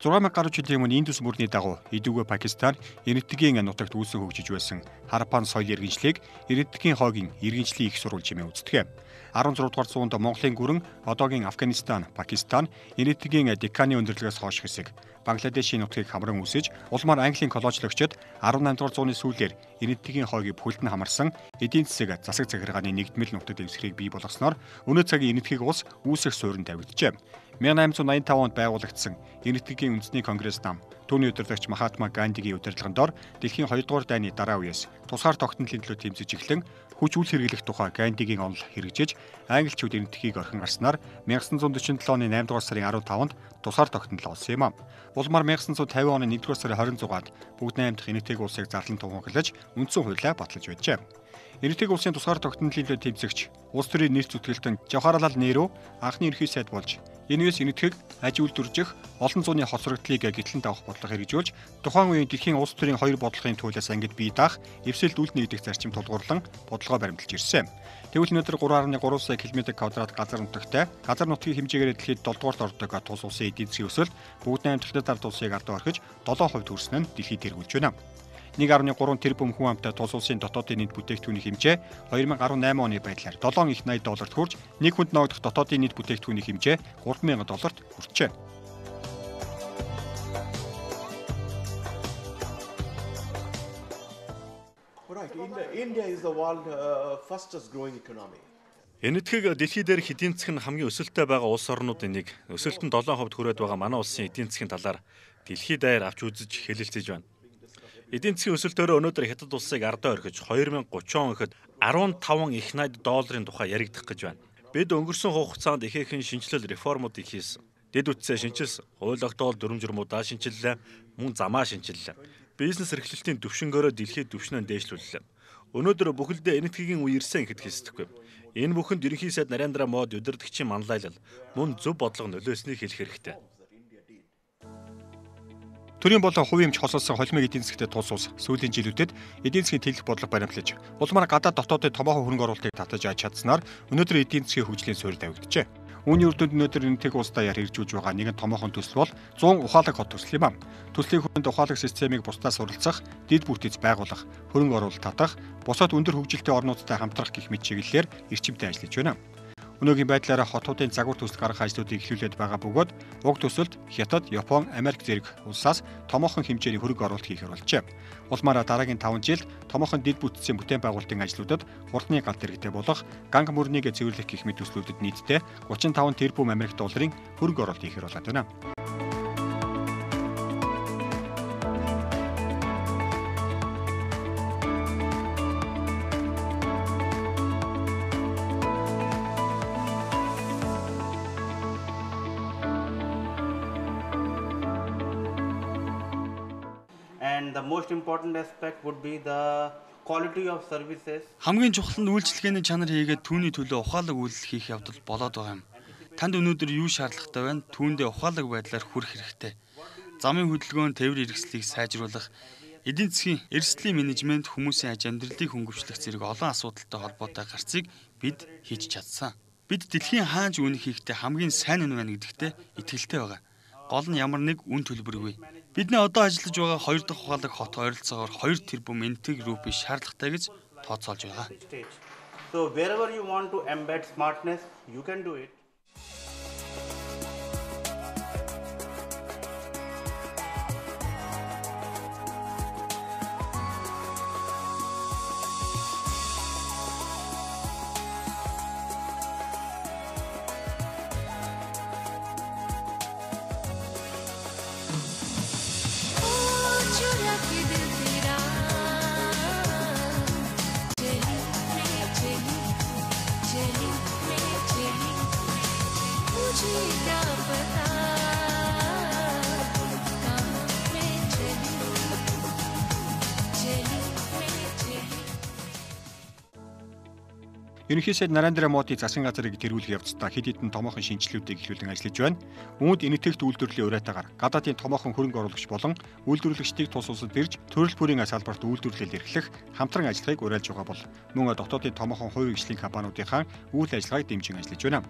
Зургаамаг гаруй жилийн өмнө Индус мөрний дагуу Эдүгэ Пакистан Энэтхэгийн нутагт үүсэн хөгжиж байсан Харапан соёл иргэншлийг Энэтхэгийн хойгийн иргэншлийн их сурвалж хэмээн үздэг. 16 дугаар зуунд Монголын гүрэн одоогийн Афганистан, Пакистан, Энэтхэгийн Декканы өндөрлөгөөс хойш хэсэг Бангладешийн нутгийг хамран үсэж, улмаар Английн колоничлогчид 18 дугаар зууны сүүлээр Энэтхэгийн хойгийг бүхэлдэн хамарсан эдийн засаг засаг захиргааны нэгдмэл нутагт дэвсгэрийг бий болгосноор өнөө цагийн Энэтхэг улс үүсэх суурьнд тавигджээ. 1885 онд байгуулагдсан Энэтхэгийн үндэсний конгресс нам түүний удирдагч Махатма Гандигийн удирдлагын дор дэлхийн 2 дугаар дайны дараа үеэс тусгаар тогтнолын төлөө тэмцэж эхлэн хүч үл хэрэглэх тухай Гандигийн онол хэрэгжиж англичууд Энэтхэгийг орхин гарснаар 1947 оны 8 дугаар сарын 15-нд тусгаар тогтнол олсон юм. Улмаар 1950 оны 1 дугаар сарын 26-нд бүгд 8 дахь Энэтхэг улсыг зарлан тунхаглаж үндсэн хуулиа батлаж байжээ. Энэтхэг улсын тусгаар тогтнолын төлөө тэмцэгч улс төрийн нийт зүтгэлтэн Жавахарлал Неру анхны ерөнхий сайд болж энэс Энэтхэг аж үйлдвэржих олон зууны хоцрогдлыг гитлэн давах бодлого хэрэгжүүлж тухайн үеийн дэлхийн улс төрийн хоёр бодлогын төлөөс ангид бие даах эвсэлд үл нэгдэх зарчим тулгуурлан бодлогоо баримталж ирсэн. Тэгвэл өнөөдөр 3.3 сая км² газар нутагтай газар нутгийн хэмжээгээр дэлхийд 7 дугаарт ордог тус улсын эдийн засгийн өсөлт бүгд 8 дахь ард улсыг ардаа орхиж 7% хүрсэн нь дэлхийд тэргүүлж байна. 1.3 тэрбум хүн амтай тус улсын дотоодын нийт бүтээгдэхүүний хэмжээ 2018 оны байдлаар $780 хүрч нэг хүнд ногдох дотоодын нийт бүтээгдэхүүний хэмжээ $3,000 хүрчээ. India is the world fastest growing economy. Энэтхэг дэлхий дээрх эдийн засаг нь хамгийн өсөлттэй байгаа улс орнуудын нэг. Өсөлт нь 7% хүрээд байгаа манай улсын эдийн засгийн талаар дэлхий даяар авч үзэж хэлэлцэж байна. Эдийн засгийн өсөлтөөр өнөөдөр хятад улсыг ардаа орхиж 2030 он гэхэд 15 их найд долларын тухай яригдах гэж байна. Бид өнгөрсөн хугацаанд ихээхэн шинжилэл реформууд хийсэн. Дэд үтсээ шинжилсэн, хууль тогтоол дүрм журмуудаа шинжиллээ, мөн замаа шинжиллээ. Бизнес эрхлэлтийн түвшингөөрөө дэлхийд түвшнээ дээшлүүллээ. Өнөөдөр бүхэлдээ Энэтхэгийн үе ирсэн гэхэд хэсдэхгүй. Энэ бүхэнд ерөнхий сайд Нарендра Мод удирдагчийн манлайлал мөн зөв бодлого нөлөөснийг хэлэх хэрэгтэй. Төрийн болон хувийн эмч хосолсон холимог эдийн засгт тус улс сүүлийн жилүүдэд эдийн засгийн тэлэх бодлого баримтлаж, улмаар гадаад дотоодын томоохон хөрөнгө оруулалтыг татаж аж чадсанаар өнөөдөр эдийн засгийн хөгжлийн суурь тавигджээ. Үүний үр дүнд өнөөдөр Энэтхэг улс даяар хэрэгжүүлж байгаа нэгэн томоохон төсөл бол 100 ухаалаг хот төсөл юм. Төслийн хүрээнд ухаалаг системийг бусдаас суралцах, дэд бүртгэж байгуулах, хөрөнгө оруулалт татах, бусад өндөр хөгжилтэй орнуудтай хамтрах гэх мэт чиглэлээр эрчимтэй ажиллаж байна. Өнөөгийн байдлаараа хотуудын загвар төсөл гаргах ажлуудыг эхлүүлээд байгаа бөгөөд уг төсөлд Хятад, Япон, Америк зэрэг улсаас томоохон хэмжээний хөрөнгө оруулалт хийхээр болжээ. Улмаараа дараагийн 5 жилд томоохон дэд бүтцийн бүтээн байгуулалтын ажлуудад хурдны галт иргэдэд болох ганг мөрнийг цэвэрлэх гэх мэт төслүүдэд нийтдээ 35 тэрбум Америк долларын хөрөнгө оруулалт хийхээр болоод байна. And the most important aspect would be the quality of services. Хамгийн чухал нь үйлчлэгээний чанар хийгээд түүний төлөө ухаалаг үйлдэл хийх явдал болоод байгаа юм. Танд өнөөдөр юу шаардлагатай байна? Түүндээ ухаалаг байдлаар хүрэх хэрэгтэй. Замын хөдөлгөөн, тээвэр хэрэгслийг сайжруулах, эдийн засгийн эрсдлийн менежмент, хүмүүсийн аж амьдралыг хөнгөвчлөх зэрэг олон асуудалтай холбоотой гарцыг бид хийж чадсан. Бид дэлхийн хаанч үнэ хийхдээ хамгийн сайн нь байна гэдэгтээ итгэлтэй байгаа. Гол нь ямар нэг үн төлбөргүй. Бидний одоо ажиллаж байгаа 2 дахь ухаалаг хот ойролцоогоор 2 тэрбум Энэтхэг рупи шаардлагатай гэж тооцоолж байгаа. So wherever you want to embed smartness, you can do it. Ерөнхий сайд Нарендра Моди засгийн газрыг тэргүүлэх явцдаа хэд хэдэн томоохон шинжилгэүүдийг эхлүүлэн ажиллаж байна. Үүнд Энэтхэгт үйлдвэрлэлийн уриатаагаар гадаадын томоохон хөрөнгө оруулагч болон үйлдвэрлэгчдийг тус улсад ирж төрөл бүрийн салбарт үйлдвэрлэл эрхлэх хамтран ажиллахыг уриалж байгаа бол мөн дотоодын томоохон хувь хөгжлийн компаниудынхаа үйл ажиллагааг дэмжин ажиллаж байна.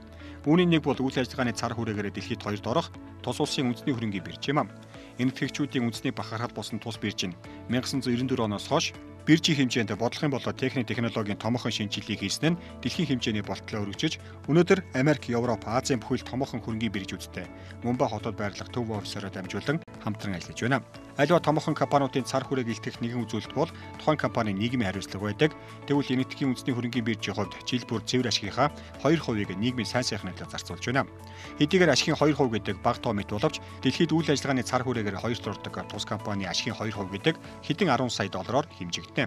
Үүний нэг бол үйл ажиллагааны цар хүрээгээр дэлхийд хоёрт орох тус улсын үндэсний хөрөнгийн бирж юм. Энэтхэгчүүдийн үндэсний бахархал болсон тус бирж нь 1994 оноос хойш биржийн хэмжээнд бодлогын болоод технологийн томоохон шинжилгээг хийсэн нь дэлхийн хэмжээний болтлоо өргөжж өнөөдөр Америк, Европ, Азийн бүхэл томоохон хөрөнгийн биржүүдтэй Мумбай хотод байрлах төв офисороо дамжуулан хамтран ажиллаж байна. Аливаа томоохон компаниудын цар хүрээг илтгэх нэгэн үзүүлэлт бол тухайн компани нийгмийн хариуцлага байдаг. Тэгвэл Энэтхэгийн үндэсний хөрөнгийн биржийн хувьд жил бүр цэвэр ашигынхаа 2%-ийг нийгмийн сайн сайхнаар зарцуулж байна. Хэдийгээр ашигын 2% гэдэг бага тоо мэт боловч дэлхийд үйл ажиллагааны цар хүрээгээр хоёрт ордог тус компани ашигын 2% гэдэг хэдэн 10 сая доллараар хэмжигдэнэ.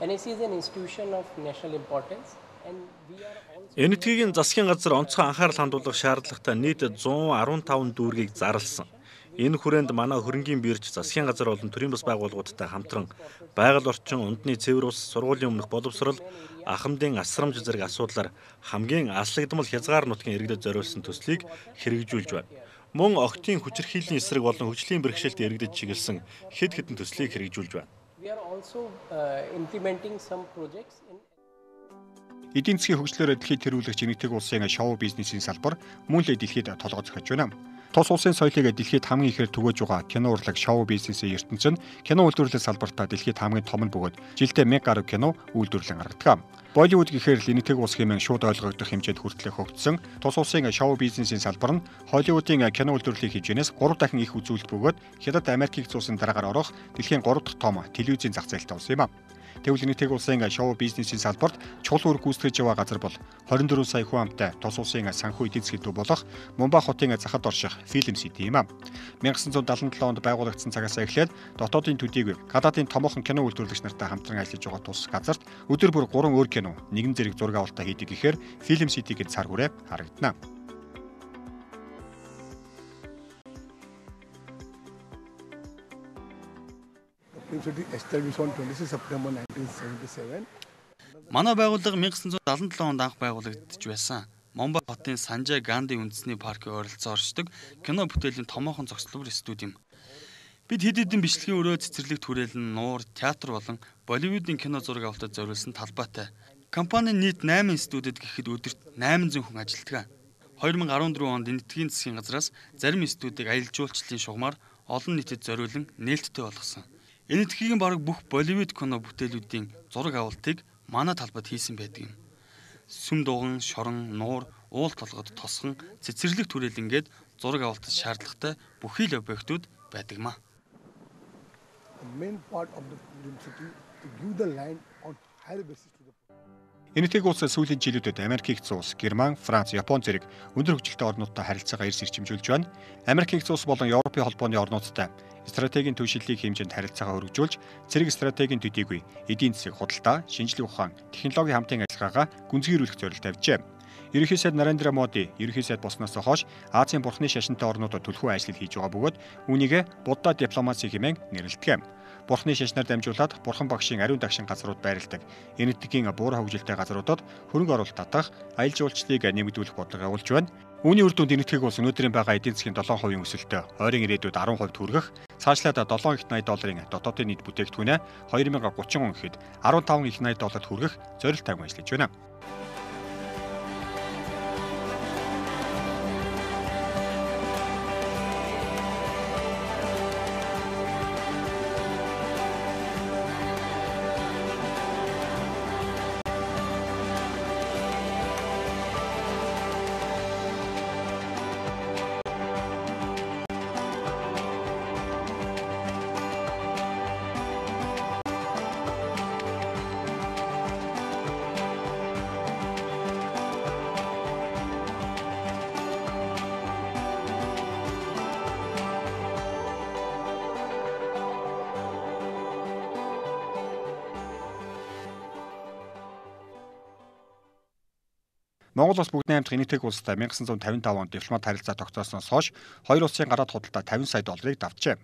NSE is an institution of national importance and we are also Энэтхэгийн засгийн газар онцгой анхаарал хандуулах шаардлагатай нийт 115 дүүргийг зарласан. Энэ хүрээнд манай хөрөнгийн бирж засгийн газар болон төрийн бас байгууллагуудтай хамтран байгаль орчин, үндэсний цэвэр ус, сургуулийн өмнөх боловсрол, ахмадын асрамж зэрэг асуудлаар хамгийн аслагдмал хязгаар нутгийн иргэдэд зориулсан төслийг хэрэгжүүлж байна. Мөн охидын хүчирхийллийн эсрэг болон хүчлийн бэрхшээлд иргэдэд чиглэсэн хэд хэдэн төслийг хэрэгжүүлж байна. we are also implementing some projects in Эдийн засгийн хөгжлөөр дэлхийд тэргүүлэгч Энэтхэг улсын шоу бизнесийн салбар мөн л дэлхийд толгой зохиож байна. Тус улсын соёлыг дэлхийд хамгийн ихээр түгэж байгаа кино урлаг шоу бизнесийн ертөнцийн кино үйлдвэрлэл салбартаа дэлхийд хамгийн том нь бөгөөд жилдээ 1000 гаруй кино үйлдвэрлэн гаргадаг. Болливуд гэхээр л Энэтхэг улс хэмээн шууд ойлгогдох хэмжээнд хүртэл хөгжсөн. Тус улсын шоу бизнесийн салбар нь Холливуудын кино үйлдвэрлэлийн хэмжээнээс 3 дахин их үзүүлэлт бөгөөд Хятад, Америкийг зуусан дараагаар орох дэлхийн 3 дахь том телевизийн зах зээлтэй улс юм. Тэгвэл Энэтхэг улсын шоу бизнесийн салбарт чухал үр гүйцэтгэж яваа газар бол 24 сая хүн амтай тус улсын санхүү эдийн засгийн төв болох Мумбай хотын захад орших Film City юм. 1977 онд байгуулагдсан цагаас эхлээд дотоодын төдийгүй гадаадын томоохон кино үйлдвэрлэгч нартай хамтран ажиллаж байгаа тус газарт өдөр бүр 3 өөр кино, нэгэн зэрэг зураг авалтаа хийдэг гэхээр Film City гэж цар хүрээ харагдана. Established on 26 September 1977. Манай байгууллага 1977 онд анх байгуулагдаж байсан. Мумбай хотын Санжай Ганди үндэсний паркын ойролцоо оршдог кино бүтээлийн томоохон зохицлогчдын студи юм. Бид хэд хэдэн бичлэгийн өрөө цэцэрлэг түрээлэн, нуур, театр болон Болливуудын кино зураг авалтад зориулсан талбайтай. Компани нийт 8 студид гэхэд өдөрт 800 хүн ажилладаг. 2014 онд Энэтхэгийн засгийн газраас зарим студийг аялал жуулчлалын шугамар олон нийтэд зориулан нээлттэй болгосон. Энэтхэгийн бараг бүх Болливуд кино бүтээлүүдийн зураг авалтыг манай талбайд хийсэн байдаг юм. Сүм дуган, шорон, нуур, уул толгод тосгон, цэцэрлэг түрээлэнгээд зураг авалтад шаардлагатай бүхий л объектууд байдаг маа. The main part of the film city to give the land on higher basis to the Энэтхэг улс сүүлийн жилүүдэд Америкийг зуус, Герман, Франц, Япон зэрэг өндөр хөгжилтэй орнуудтай харилцаагаа эрс ирчимжүүлж байна. Америкийг зуус болон Европын холбооны орнуудтай стратегийн түвшинлийг хэмжээнд харилцаагаа өргөжүүлж, зэрэг стратегийн төдийгүй эдийн засаг, худалдаа, шинжилгээ ухаан, технологийн хамтын ажиллагаагаа гүнзгийрүүлэх зорилт тавьжээ. Ерөнхий сайд Нарендра Моди ерөнхий сайд болсноос хойш Азийн бурхны шашинтай орнуудад түлхүү ажил хийж байгаа бөгөөд үүнийг Будда дипломаси хэмээн нэрлэдэг. Бурхны шашнаар дамжуулаад бурхан багшийн ариун дагшин газрууд байрладаг. Энэтхэгийн буур хөгжилтэй газруудад хөрөнгө оруулалт татах, аялал жуулчлалыг нэмэгдүүлэх бодлого явуулж байна. Үүний үр дүнд Энэтхэг улс өнөөдрийн байгаа эдийн засгийн 7% өсөлтөд ойрын ирээдүйд 10% хүргэх, цаашлаад 7 их 80 долларын дотоодын нийт бүтээгдэхүүнээ 2030 он гэхэд 15 их 80 долларт хүргэх зорилт тавин ажиллаж байна. Монгол улс бүгд найрамдах Энэтхэг улстай 1955 онд дипломат харилцаа тогтоосноос хойш хоёр улсын гадаад худалдаа 50 сая долларыг давжээ.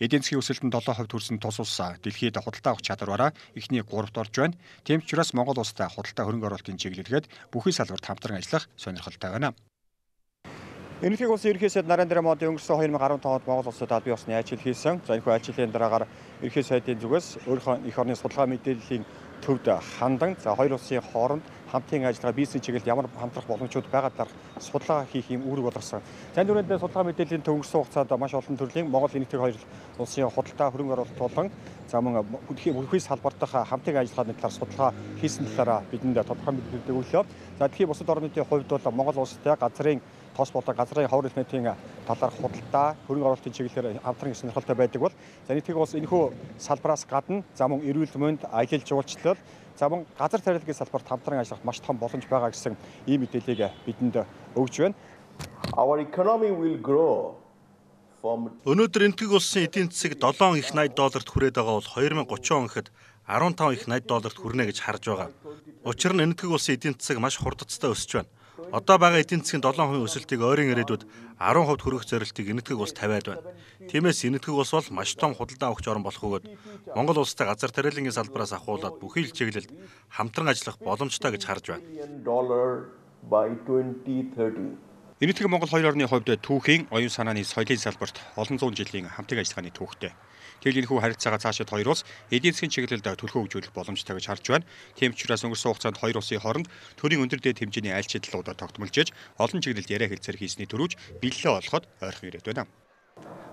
Эдийн засгийн өсөлтөнд 7% хүрсэн тус улс дэлхийд худалдаа авах чадвараараа эхний 3-т орж байна. Тийм ч учраас Монгол улстай худалдаа хөрөнгө оруулалтын чиглэлгээд бүхий салбарт хамтран ажиллах сонирхолтой байна. Энэтхэг улсын ерөнхий сайд Нарендра Модын өнгөрсөн 2015 онд Монгол улсад аль бие усны ажил хийсэн. За энэхүү ажлын дараагаар ерөнхий сайдын зүгээс өөрийнхөө эх орны судалгаа мэдээллийн төвд хандан за хоёр улсын хооронд хамтын ажиллагаа бизнес чиглэлд ямар хамтрах боломжууд байгаа талаар судалгаа хийх юм үүрэг болгосон. Танд өрөөндөө судалгаа мэдээллийн төв өнгөрсөн хугацаанд маш олон төрлийн Монгол Энэтхэг хоёр улсын худалдаа хөрөнгө оруулалт болон за мөн бүхий салбартах хамтын ажиллагааны талаар судалгаа хийсэн талаараа бидэнд тодорхой мэдээлэл өглөө. За дэлхийн бусад орнуудын хувьд бол Монгол улстай газрын тос болон газрын ховор элементийн талаар худалдаа хөрөнгө оруулалтын чиглэлээр хамтран сонирхолтой байдаг бол за Энэтхэг улс энэхүү салбараас гадна за мөн эрүүл мэнд, аялал жуулчлал за мөн газар тариалгын салбарт хамтран ажиллах маш том боломж байгаа гэсэн ийм мэдээллийг бидэнд өгж байна. Our economy will grow. Өнөөдөр Энэтхэг улсын эдийн засаг 7 их 80 долларт хүрээд байгаа бол 2030 он гэхэд 15 их 80 долларт хүрнэ гэж харж байгаа. Учир нь Энэтхэг улсын эдийн засаг маш хурдцтай өсөж байна. Одоо байгаа эдийн засгийн 7% өсөлтийг ойрын ирээдүйд 10% хүргэх зорилтыг Энэтхэг улс тавиад байна. Тиймээс Энэтхэг улс бол маш том худалдаа авахч орн болох бөгөөд Монгол улстай газар тариалгын салбараас ахуулаад бүхий л чиглэлд хамтран ажиллах боломжтой гэж харж байна. Энэтхэг Монгол хоёр орны хувьд түүхийн, оюун санааны, соёлын салбарт олон зуун жилийн хамтын ажиллагааны түүхтэй. Тэгэл энэхүү харилцаагаа цаашид хоёр улс эдийн засгийн чиглэлд төлхөө хөгжүүлэх боломжтой гэж харж байна. Тийм ч учраас өнгөрсөн хугацаанд хоёр улсын хооронд төрийн өндөр дээд хэмжээний айл шийдлүүд тогтмолжээж олон чиглэлд яриа хэлцээр хийсний төрүүж бэлэлээ олоход ойрхон ирээд байна.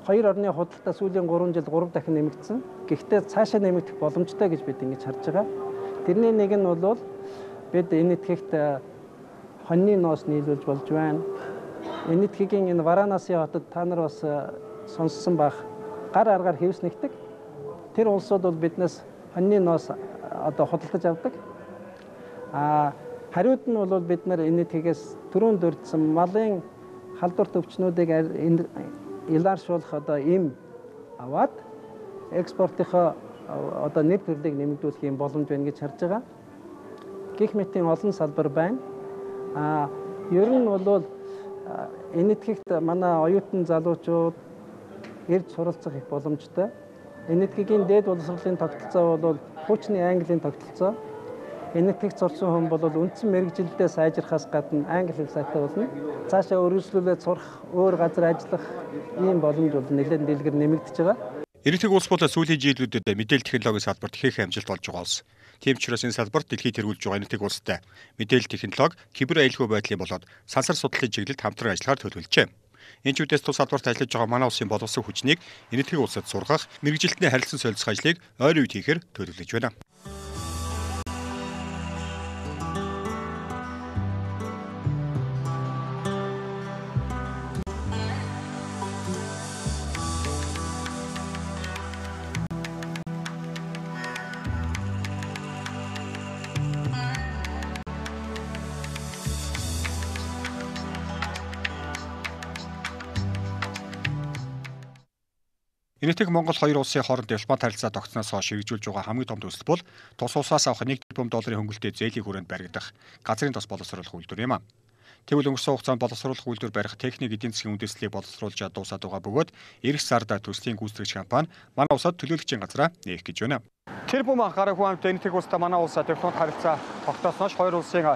Хоёр орны худалдаа сүүлийн 3 жилд 3 дахин нэмэгдсэн. Гэхдээ цаашаа нэмэгдэх боломжтой гэж бид ингэж харж байгаа. Тэрний нэг нь бол бид Энэтхэгт хоньны ноос нийлүүлж болж байна. Энэтхэгийн энэ Варанаси хотод та нар бас сонссон бах гар аргаар хэвс нэгдэг. Тэр улсууд бол биднээс хоньны ноос одоо худалдаж авдаг. Хариуд нь бол бид нар Энэтхэгээс түрүүнд дурдсан малын халдвар төвчнүүдийг илэршүүлэх одоо им аваад экспортынхоо одоо нэр төрлийг нэмэгдүүлэх юм боломж байна гэж харж байгаа. Гэх мэтийн олон салбар байна. Ер нь бол Энэтхэгт манай оюутан залуучууд ирж суралцах их боломжтой. Энэтхэгийн дээд боловсролын тогтолцоо бол хуучны Английн тогтолцоо. Энэтхэгт сурсан хүн бол үндсэн мэрэгжилдээ сайжрахаас гадна англи хэл сайтай болно. Цаашаа өргөжлүүлээд сурах, өөр газар ажиллах ийм боломж бол нэлээд дэлгэр нэмэгдэж байгаа. Энэтхэг улс бол сүүлийн жилүүдэд мэдээлэл технологийн салбарт ихээхэн амжилт болж байгаа улс. Тийм ч учраас энэ салбарт дэлхийд тэргүүлж байгаа Энэтхэг улстай мэдээлэл технологи, кибер аюулгүй байдлын болоод сансар судлалын чиглэлд хамтран ажиллахаар төлөвлөжээ. Энэ ч үдээс тус салбарт ажиллаж байгаа манай улсын боловсон хүчнийг Энэтхэг улсад сургах, мэрэгжилтний харилцан солилцох ажлыг ойр үед хийхээр төлөвлөж байна. Энэтхэг Монгол хоёр улсын хооронд дипломат харилцаа тогтсноос хойш хэрэгжүүлж байгаа хамгийн том төсөл бол тус улсаас авах 1 тэрбум долларын хөнгөлтэй зээлийн хүрээнд баригдах газрын тос боловсруулах үйлдвэр юм. Тэгвэл өнгөрсөн хугацаанд боловсруулах үйлдвэр барих техник эдийн засгийн үндэслэлийг боловсруулж дуусаад байгаа бөгөөд эх сард төслийн гүйцэтгэгч компани манай улсад төлөөлөгчийн газраа нээх гэж байна. Тэрбум гараг хүн амт Энэтхэг улстай манай улсад дипломат харилцаа тогтоосноос хоёр улсын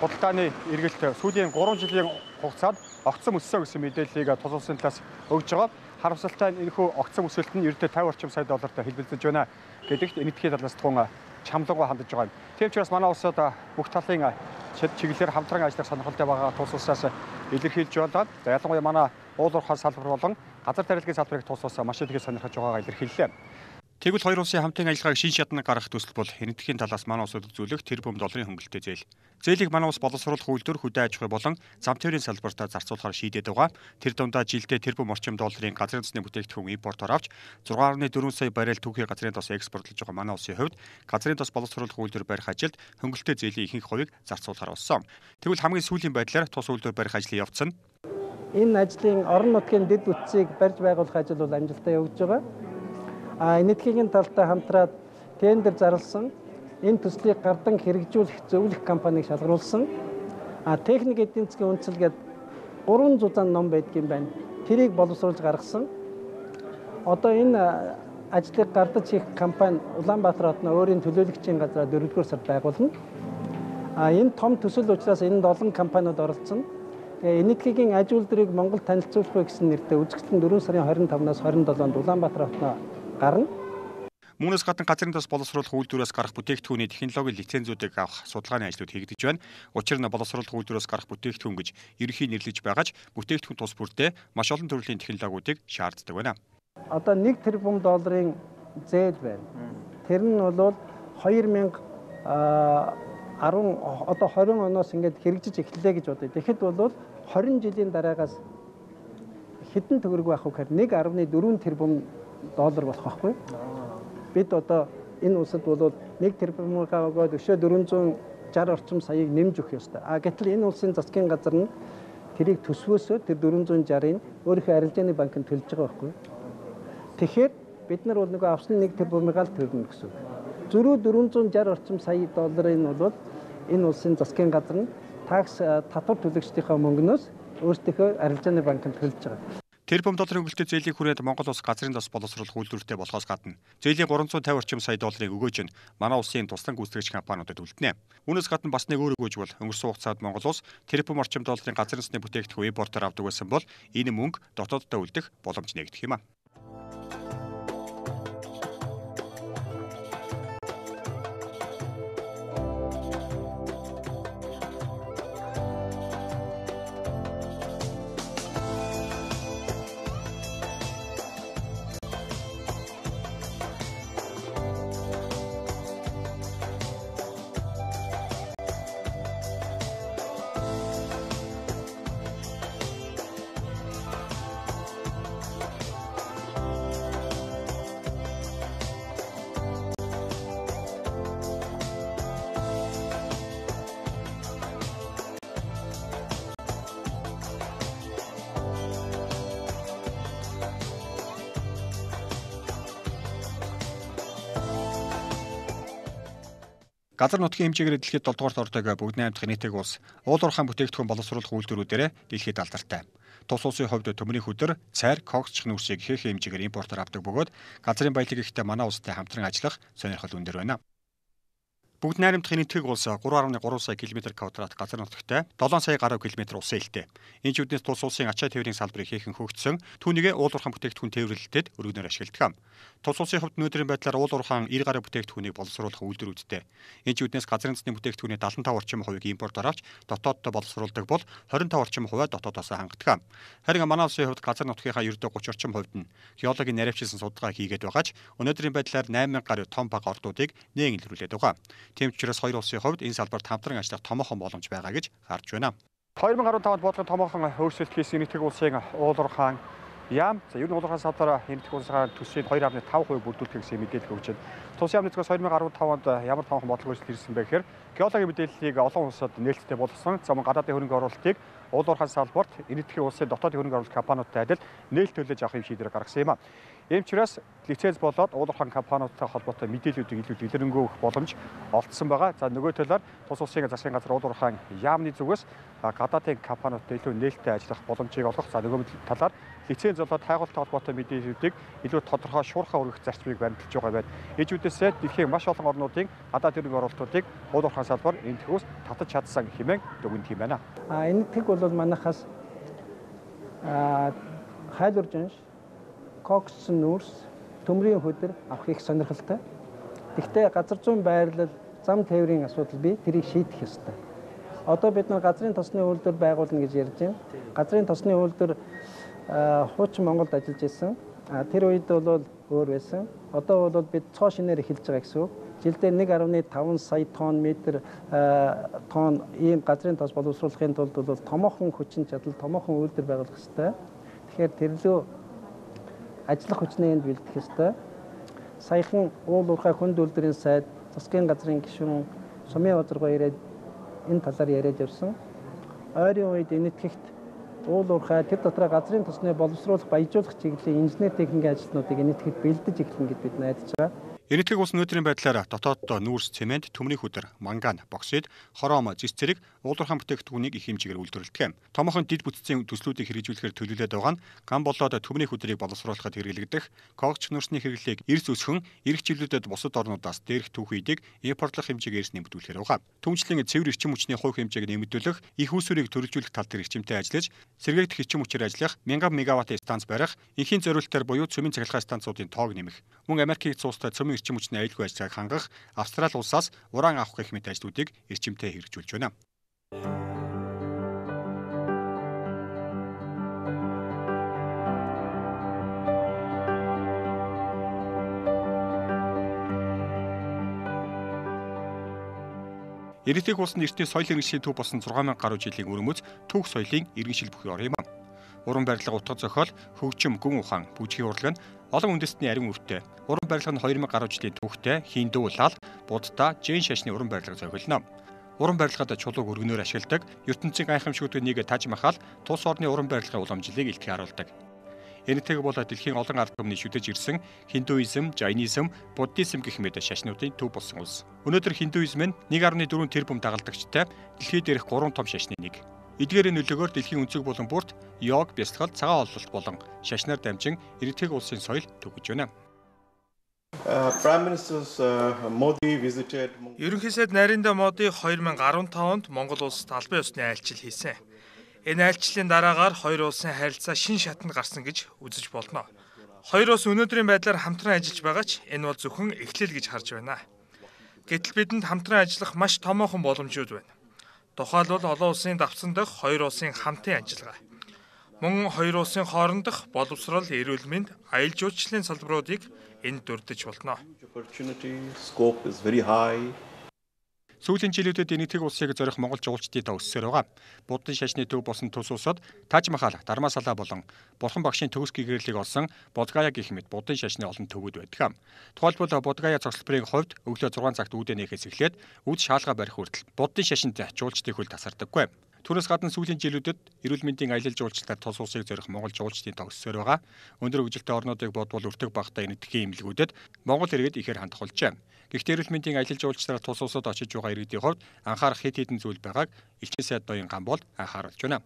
худалдааны эргэлт сүүлийн 3 жилийн хугацаанд огцом өссөн гэсэн мэдээллийг тус улсын талаас өгж байгаа. Харамсалтай нь энэхүү огцом өсөлт нь ердөө 50 орчим сая доллартай хэлбэлзэж байна гэдэгт Энэтхэгийн талаас тухайн чамлаггүй хандж байгаа юм. Тийм ч бас манай улсад бүх талын чиглэлээр хамтран ажиллах сонирхолтой байгаа тус улсаас илэрхийлж байна. За ялангуяа манай уул уурхай салбар болон газар тариалгын салбарыг тус улсаа маш их сонирхож байгаагаа илэрхийллээ. Тэгвэл хоёр улсын хамтын ажиллагааг шин шатнаг гаргах төсөл бол Энэтхэгийн талаас манай улсад үзүүлэх тэрбум долларын хөнгөлтэй зээл. Зээлийг манай улс боловсруулах үйлдвэр, хөдөө аж ахуй болон зам тээврийн салбарт зарцуулахаар шийдээд байгаа. Тэр дундаа жилдээ тэрбум орчим долларын газрын тосны бүтээгдэхүүн импортоор авч 6.4 сая баррел түүхий газрын тос экспортлож байгаа манай улсын хувьд газрын тос боловсруулах үйлдвэр барих ажилд хөнгөлтэй зээлийн ихэнх хувийг зарцуулахаар болсон. Тэгвэл хамгийн сүүлийн байдлаар тус үйлдвэр барих ажлын явц нь энэ ажлын орон нутгийн дэд бүтцийг барьж байгуулах ажил бол амжилттай явж байгаа. Энэтхэгийн талтай хамтраад тендер зарласан энэ төслийг гардан хэрэгжүүлэх зөвлөх компанийг шалгаруулсан. Техник эдийн засгийн үндэслэл гээд 3 зузаан ном байдгийн байна. Тэрийг боловсруулж гаргасан. Одоо энэ ажлыг гардаж хийх компани Улаанбаатар хотно өөрийн төлөөлөгчийн газраа 4-р сард байгуулна. Энэ том төсөл учраас энд олон компаниуд оролцсон. Энэтхэгийн аж үйлдвэрийг Монгол танилцуулах гэсэн нэртэй үзэгдэлтэн 4 сарын 25-наас 27-нд Улаанбаатар хотно гарна. Үүнээс гадна газрын тос боловсруулах үйлдвэрээс гарах бүтээгдэхүүний технологийн лицензүүдийг авах судалгааны ажлууд хийгдэж байна. Учир нь боловсруулах үйлдвэрээс гарах бүтээгдэхүүн гэж ерөнхий нэрлэж байгаач бүтээгдэхүүн тус бүртээ маш олон төрлийн технологиудыг шаарддаг байна. Одоо 1 тэрбум долларын зээл байна. Тэр нь бол 2020 оноос ингээд хэрэгжиж эхэллээ гэж бодъё. Тэгэхэд бол 20 жилийн дараагаас хэдэн төгрөг байх вэ гэхээр 1.4 тэрбум доллар болох байхгүй. Бид одоо энэ улсад бол 1 тэрбумгаа өгөөд өшөө 460 орчим саяыг нэмж өгөх ёстой. Гэтэл энэ улсын засгийн газар нь тэрийг төсвөөсөө тэр 460-ыг өөрийнхөө арилжааны банкнд төлж байгаа байхгүй. Тэгэхээр бид нар бол нөгөө авсан 1 тэрбумыгаа л төлнө гэсэн. Зөрүү 460 орчим сая долларын бол энэ улсын засгийн газар нь такс татвар төлөгчдийнхээ мөнгнөөс өөрсдийнхөө арилжааны банкнд төлж байгаа. Тэрбум долларын хөлтэй зээлийн хүрээнд Монгол улс газрын тос боловсруулах үйлдвэртэй болохоос гадна зээлийн 350 орчим сая долларыг өгөөж нь манай улсын туслан гүйцэтгэгч компаниудад үлдэнэ. Үүнээс гадна бас нэг өөр өгөөж бол өнгөрсөн хугацаанд Монгол улс тэрбум орчим долларын газрын тосны бүтээгдэхүүн импортоор авдаг байсан бол энэ мөнгө дотооддоо үлдэх боломж нэгдэх юм а. Газар нутгийн хэмжээгээр дэлхийд 7 дугаарт ордог бүгд найрамдах Энэтхэг улс уул уурхайн бүтээгдэхүүн боловсруулах үйлдвэрүүдээр дэлхийд алдартай. Тус улсын хувьд төмрийн хөдөр, цайр, коксч нүрсийг ихээхэн хэмжээгээр импортоор авдаг бөгөөд газрын баялаг ихтэй манай улстай хамтран ажиллах сонирхол өндөр байна. Бүгд найрамдах Энэтхэг улс 3.3 сая км квадрат газар нутагтай 7 сая гаруй км усан илтэй. Энэ ч үднээс тус улсын ачаа тээврийн салбарыг хийхэн хөгжсөн түүнийгээ уул уурхайн бүтээгдэхүүн тээвэрлэлтэд өргөнөөр ашигладаг. Тус улсын хувьд өнөөдрийн байдлаар уул уурхайн 90 гаруй бүтээгдэхүүнийг боловсруулах үйлдвэрүүдтэй. Энэ ч үднээс газрын тосны бүтээгдэхүүний 75 орчим хувийг импортоор авч дотооддоо боловсруулдаг бол 25 орчим хувиа дотоодоос хангадаг. Харин манай улсын хувьд газар нутгийнхаа ердөө 30 орчим хувьд нь геологийн наривчилсан судалгаа хийгээд байгаач өнөөдрийн байдлаар 8,000 гаруй том бага ордуудыг нээн илрүүлээд байгаа. Тийм ч учраас хоёр улсын хувьд энэ салбарт хамтран ажиллах томоохон боломж байгаа гэж харж байна. 2015 онд бодлогын томоохон өөрчлөлт хийсэн Энэтхэг улсын уул уурхайн яам ер нь уул уурхайн салбараа Энэтхэг улсынхаа төсвийн 2.5% бүрдүүлэх гэсэн мэдээлэл өгч байна. Тус яамны зөвхөн 2015 онд ямар томоохон бодлого өөрчлөлт хийсэн бэ гэхээр геологийн мэдээллийг олон улсад нээлттэй болгосон. За мөн гадаадын хөрөнгө оруулалтыг уул уурхайн салбарт Энэтхэг улсын дотоодын хөрөнгө оруулалт компаниудтай адил нээлт төлөж авахын шийдвэр гаргасан юм а. Ийм ч учраас лиценз болоод уул уурхайн компаниудтай холбоотой мэдээллүүдийг илүү дэлгэрэнгүй өгөх боломж олдсон байгаа. За нөгөө талаар тус улсын засгийн газар уул уурхайн яамны зүгээс гадаадын компаниудтай илүү нээлттэй ажиллах боломжийг олгох. За нөгөө талаар лиценз болоод хайгуултай холбоотой мэдээллүүдийг илүү тодорхой шуурхаа өргөх зарчмыг баримталж байгаа байна. Ээж үдээсээ дэлхийн маш олон орнуудын гадаад хөрөнгө оруулалтуудыг уул уурхайн салбар Энэтхэгээс татаж чадсан хэмээн дүгнэт юм байна. Энэтхэг бол манайхаас хайлуурж унш кокс нүрс, төмрийн хөдөр авах их сонирхолтой. Гэхдээ газар зүйн байрлал, зам тээврийн асуудал бий, тэрийг шийдэх ёстой. Одоо бид нар газрын тосны үйлдвэр байгуулна гэж ярьж байна. Газрын тосны үйлдвэр хуучин Монголд ажиллаж ирсэн. Тэр үед бол өөр байсан. Одоо бол бид цоо шинээр эхэлж байгаа гэсэн үг. Жилдээ 1.5 сая тонн метр тонн ийм газрын тос боловсруулахын тулд бол томоохон хүчин чадал, томоохон үйлдвэр байгуулах ёстой. Тэгэхээр тэрлүү ажиллах хүчнээ энд бэлдэх ёстой. Саяхан уул уурхай хүнд үйлдвэрийн сайд, засгийн газрын гишүүн Сумын Озоргоо ирээд энэ талаар яриад явсан. Ойрын үед Энэтхэгт уул уурхай тэр дотроо газрын тосны боловсруулах, баяжуулах чиглэлийн инженер техникийн ажилтнуудыг Энэтхэгт бэлдэж эхлэн гэж бид найдаж байгаа. Энэтхэг улс өнөөдрийн байдлаар дотооддоо нүүрс, цемент, төмний хөдөр, манган, боксит, хором, зис зэрэг уулуурхан бүтээгдэхүүнийг их хэмжээгээр үйлдвэрлэдэг. Томоохон дид бүтцийн төслүүдийг хэрэгжүүлэхээр төлөвлөд байгаа нь ган болоод төмний хөдрийг боловсруулахад хэрэглэгдэх когч нөрсний хэрэглээг эрс өсгөн эрх чиглүүлээд бусад орнуудаас дээрх түүхийдийг импортлох хэмжээгээр нэмэгдүүлэхээр байгаа. Түүнчлэн цэвэр эрчим хүчний хувь хэмжээг нэмэгдүүлэх, их үүсвэрийг төрөлжүүлэх тал дээр эрчимтэй ажиллаж, сэргээгдэх эрчим хүчээр ажиллах 1000 мегаваттын станц барих, инхийн зориулалтаар буюу цөмийн цахилгаан станцуудын тоог нэмэх, мөн Америкийн цуустай цөмийн эрчим хүчний аюулгүй ажиллагааг хангах, Австрали улсаас уран авах гэх мэт ажлуудыг эрчимтэй хэрэгжүүлж байна. Энэтхэг улсанд эртний соёл иргэншлийн төв болсон 6000 гаруй жилийн өрөөмөц түүх соёлын иргэншил бүхий ор юм. Уран барилга, утга зохиол, хөгжим, гүн ухаан, бүжгийн урлаг нь олон үндэстний ариун үртэй. Уран барилга нь 2000 гаруй жилийн түүхтэй хиндүү лал, будда, жин шашны уран барилга зохиолно. Уран барилгад чулууг өргөнөөр ашигладаг, ертөнцийн гайхамшигтүүд нэг Таж Махал тус орны уран барилгын уламжлалыг илтгэн харуулдаг. Энэтхэг бол дэлхийн олон ард түмний шүтэж ирсэн хиндуизм, жайнизм, буддизм гэх мэт шашнуудын төв болсон улс. Өнөөдөр хиндуизм нь 1.4 тэрбум дагалдагчтай дэлхийд дээрх 3 том шашны нэг. Эдгээрийн нөлөөгөөр дэлхийн өнцөг болон бүрт йог, бясалгал, цагаан ололт болон шашнаар дамжин Энэтхэг улсын соёл төгөж байна. Prime Minister Modi visited. Ерөнхий сайд Нарендра Моди 2015 онд Монгол улсад албан ёсны айлчил хийсэн. Энэ айлчлалын дараагаар хоёр улсын харилцаа шин шатанд гарсан гэж үзэж болно. Хоёр улс өнөөдрийн байдлаар хамтран ажиллаж байгаа ч энэ бол зөвхөн эхлэл гэж харж байна. Гэтэл бидэнд хамтран ажиллах маш томоохон боломжууд байна. Тухайлбал олон улсын давтсан дах хоёр улсын хамтын ажиллагаа. Мөн хоёр улсын хоорондох боловсрол, эрүүл мэнд, аялал жуулчлалын салбаруудыг энд дурдж болно. Сүүлийн жилүүдэд Энэтхэг улсыг зорих монгол жуулчдын тоо өссөөр байгаа. Буддын шашны төв болсон тус улсад Таж Махал, Дармасалаа болон Бурхан багшийн төгс гэгрэрлийг олсон Бодгая гэх мэт буддын шашны олон төвүүд байдаг. Тухайлбал Бодгая цогцлбарын хувьд өглөө 6 цагт үүдээ нээхээс эхлээд үд шаалга барих хүртэл буддын шашинд жуулчдын хөл тасардаггүй. Түүнээс гадна сүүлийн жилүүдэд эрүүл мэндийн аялал жуулчлалаар тус улсыг зорих монгол жуулчдын тоо өссөөр байгаа. Өндөр хөгжилтэй орнуудыг бодвол өртөг багтаа Энэтхэгийн имлэгүүдэд монгол иргэд ихээр хандах болжээ. Гэхдээ эрүүл мэндийн аялал жуулчлалаар тус улсад очиж байгаа иргэдийн хувьд анхаарах хэд хэдэн зүйл байгааг элчин сайд ноён ган бол анхааруулж байна.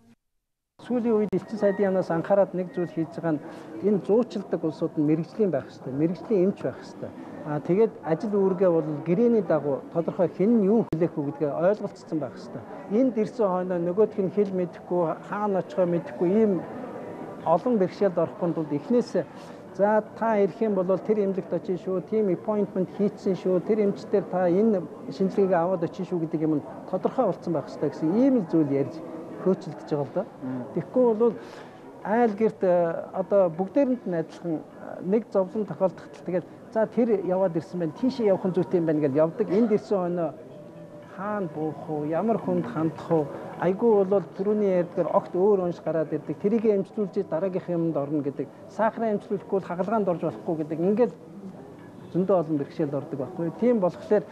Сүүлийн үед элчин сайдын янаас анхаарал нэг зүйл хийж байгаа нь энэ зуучилдаг улсууд нь мэрэгжлийн байх хэрэгтэй, мэрэгжлийн эмч байх хэрэгтэй. Тэгээд ажил үүргээ бол гэрээний дагуу тодорхой хэн юу хэлэх үү гэдгээ ойлголцсон байх хэрэгтэй. Энд ирсэн хойноо нөгөөх нь хэл мэдэхгүй, хаана очихоо мэдэхгүй ийм олон бэрхшээлд орохгүй тулд эхнээсээ за та ирэх юм бол тэр эмнэлэгт очиж шүү, team appointment хийцэн шүү, тэр эмчтэр та энэ шинжилгээг аваад очиж шүү гэдэг юм тодорхой болсон байх хэрэгтэй гэсэн ийм л зүйл ярьж хөөцөлдөж байгаа л да. Тэгэхгүй бол айл гэрт одоо бүгдээрэнд нь адилхан нэг зовлон тохиолдоход тэгээд за тэр яваад ирсэн байна, тийшээ явах нь зүйтэй юм байна гэж явдаг. Энд ирсэн хойноо хаана буух уу, ямар хүнд хандах уу, айгүй бол түрүүний ярьдгаар огт өөр унш гараад ирдэг. Тэрийг эмчлүүлж дараагийнх юмд орно гэдэг. Сахарын эмчлүүлэхгүй бол хагалгаанд орж болохгүй гэдэг. Ингээд зөндөө олон бэрхшээлд ордог байхгүй. Тийм болохоор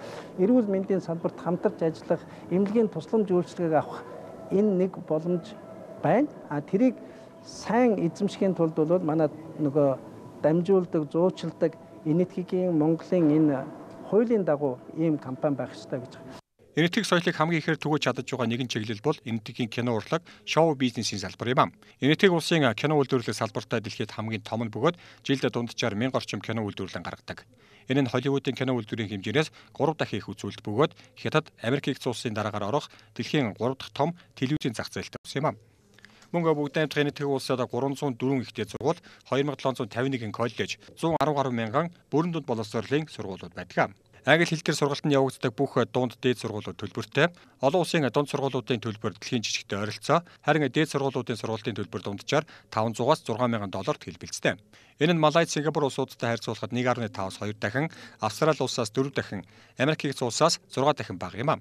эрүүл мэндийн салбарт хамтарч ажиллах, эмнэлгийн тусламж үйлчилгээг авах энэ нэг боломж байна. Тэрийг сайн эзэмшихийн тулд бол манай нөгөө дамжуулдаг, зуучилдаг Энэтхэгийн Монголын энэ хуулийн дагуу ийм кампани байх ёстой гэж байна. Энэтхэг соёлыг хамгийн ихээр түгэж чадаж байгаа нэгэн чиглэл бол Энэтхэгийн кино урлаг, шоу бизнесийн салбар юм. Энэтхэг улсын кино үйлдвэрлэх салбартаа дэлхийд хамгийн том нь бөгөөд жилд дунджаар 1000 орчим кино үйлдвэрлэн гаргадаг. Энэ нь Холливуудын кино үйлдвэрийн хэмжээс 3 дахин их үзүүлэлт бөгөөд Хятад, Америк нэгдсэн улсын дараагаар орох дэлхийн 3 дахь том телевизийн зах зээлтэй ус юм. Мөн бүгд хамт Энэтхэг улсад 304 ихтэй сургууль, 2751 коллеж, 110 гаруй мянган бүрэн дунд боловсролын сургуулиуд байдаг. Англи хэл дээр сургалтанд явагддаг бүх дунд дээд сургуулиуд төлбөртэй. Олон улсын дунд сургуулиудын төлбөр дэлхийн жижигтэй ойролцоо. Харин дээд сургуулиудын сургалтын төлбөр дунджаар $500-аас $6,000 хэлбэлцтэй. Энэ нь Малайз, Сингапур улсуудтай харьцуулахад 1.5-аас 2 дахин, Австрали улсаас 4 дахин, Америк нэгдсэн улсаас 6 дахин бага юм.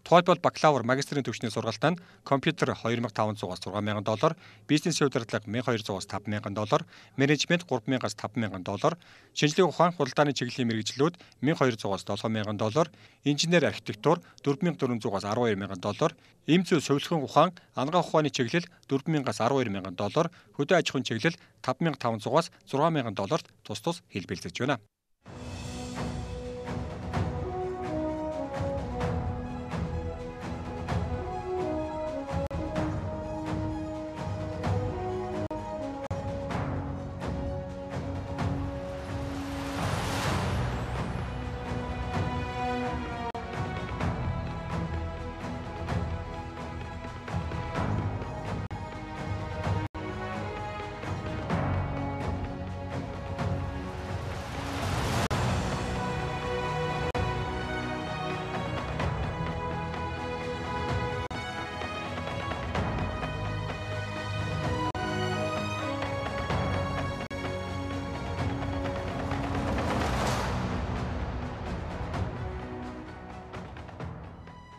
Тухайлбал бакалавр, магистрийн түвшний сургалтанд компьютер $2,500-аас $6,000, бизнесийн удирдлага $1,200-аас $5,000, менежмент $3,000-аас $5,000, шинжлэх ухаан, худалдааны чиглэлийн мэргэжлүүд $1,200-аас $7,000, инженер архитектур $4,400-аас $12,000, эм зүй сувилхан ухаан, анагаах ухааны чиглэл $4,000-аас $12,000, хөдөө аж ахуйн чиглэл $5,500-аас $6,000 тус хэлбэлцэж байна.